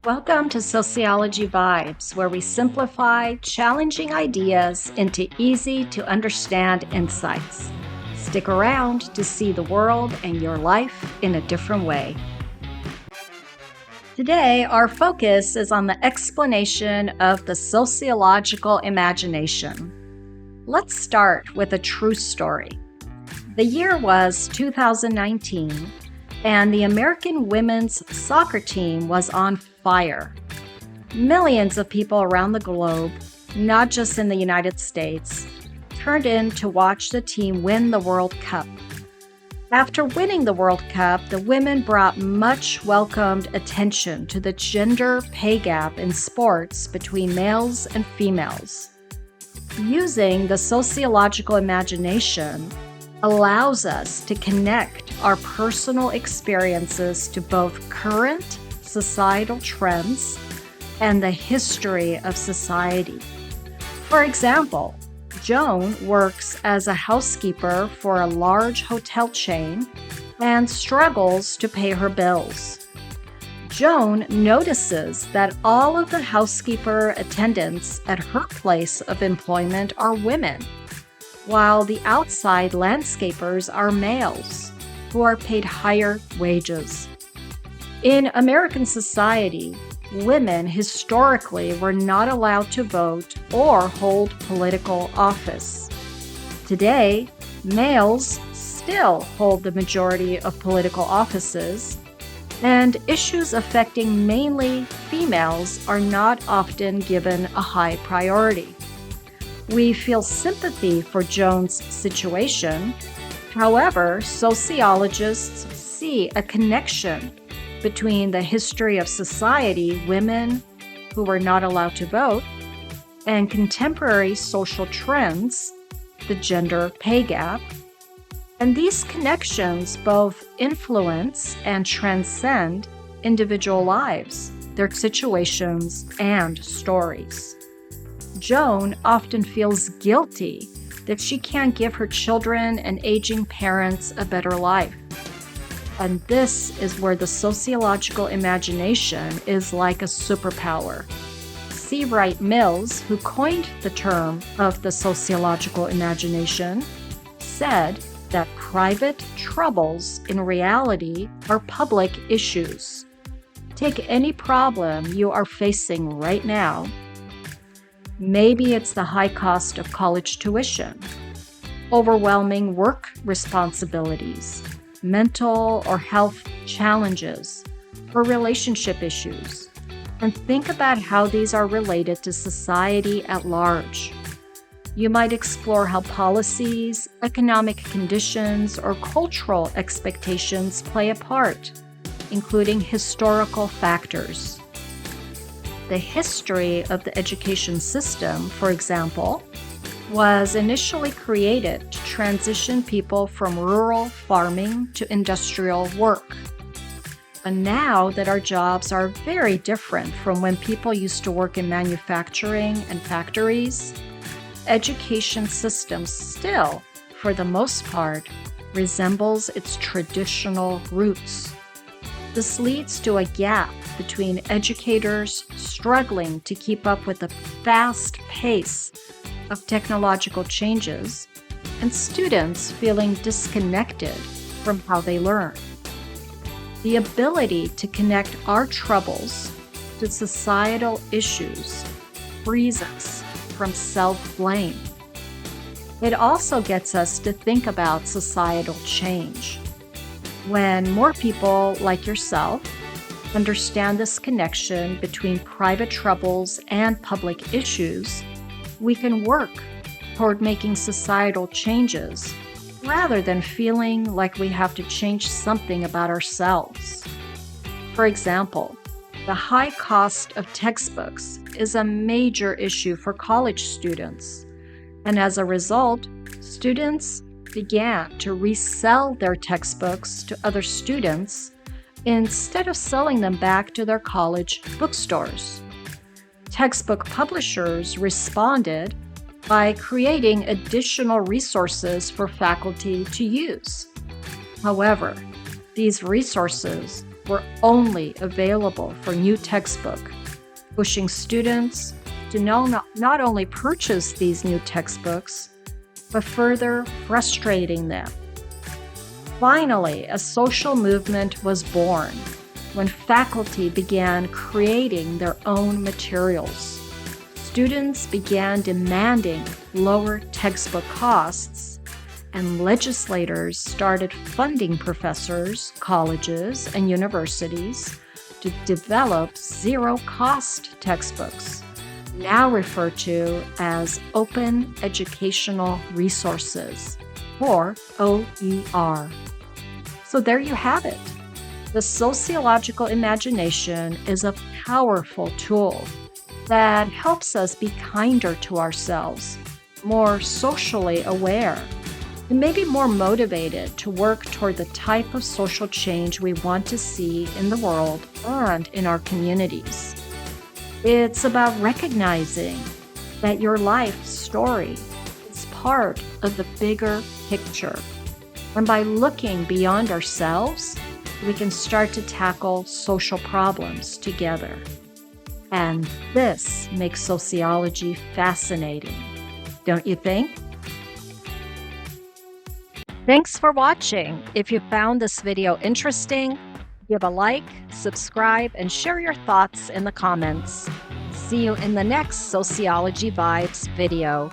Welcome to Sociology Vibes, where we simplify challenging ideas into easy to understand insights. Stick around to see the world and your life in a different way. Today, our focus is on the explanation of the sociological imagination. Let's start with a true story. The year was 2019, and the American women's soccer team was on fire. Millions of people around the globe, not just in the United States, turned in to watch the team win the World Cup. After winning the World Cup, the women brought much welcomed attention to the gender pay gap in sports between males and females. Using the sociological imagination allows us to connect our personal experiences to both current societal trends and the history of society. For example, Joan works as a housekeeper for a large hotel chain and struggles to pay her bills. Joan notices that all of the housekeeper attendants at her place of employment are women, while the outside landscapers are males, who are paid higher wages. In American society, women historically were not allowed to vote or hold political office. Today, males still hold the majority of political offices, and issues affecting mainly females are not often given a high priority. We feel sympathy for Joan's situation. However, sociologists see a connection between the history of society, women who were not allowed to vote, and contemporary social trends, the gender pay gap. And these connections both influence and transcend individual lives, their situations, and stories. Joan often feels guilty that she can't give her children and aging parents a better life. And this is where the sociological imagination is like a superpower. Wright Mills, who coined the term of the sociological imagination, said that private troubles in reality are public issues. Take any problem you are facing right now. Maybe it's the high cost of college tuition, overwhelming work responsibilities, mental or health challenges, or relationship issues, and think about how these are related to society at large. You might explore how policies, economic conditions, or cultural expectations play a part, including historical factors. The history of the education system, for example, was initially created to transition people from rural farming to industrial work. And now that our jobs are very different from when people used to work in manufacturing and factories, education system still, for the most part, resembles its traditional roots. This leads to a gap between educators struggling to keep up with the fast pace of technological changes and students feeling disconnected from how they learn. The ability to connect our troubles to societal issues frees us from self-blame. It also gets us to think about societal change. When more people like yourself understand this connection between private troubles and public issues, we can work toward making societal changes rather than feeling like we have to change something about ourselves. For example, the high cost of textbooks is a major issue for college students, and as a result, students began to resell their textbooks to other students instead of selling them back to their college bookstores. Textbook publishers responded by creating additional resources for faculty to use. However, these resources were only available for new textbook, pushing students to not only purchase these new textbooks, but further frustrating them. Finally, a social movement was born when faculty began creating their own materials. Students began demanding lower textbook costs, and legislators started funding professors, colleges, and universities to develop zero-cost textbooks, now referred to as Open Educational Resources, or OER. So there you have it. The sociological imagination is a powerful tool that helps us be kinder to ourselves, more socially aware, and maybe more motivated to work toward the type of social change we want to see in the world and in our communities. It's about recognizing that your life story is part of the bigger picture. And by looking beyond ourselves, we can start to tackle social problems together. And this makes sociology fascinating, don't you think? Thanks for watching. If you found this video interesting, give a like, subscribe, and share your thoughts in the comments. See you in the next Sociology Vibes video.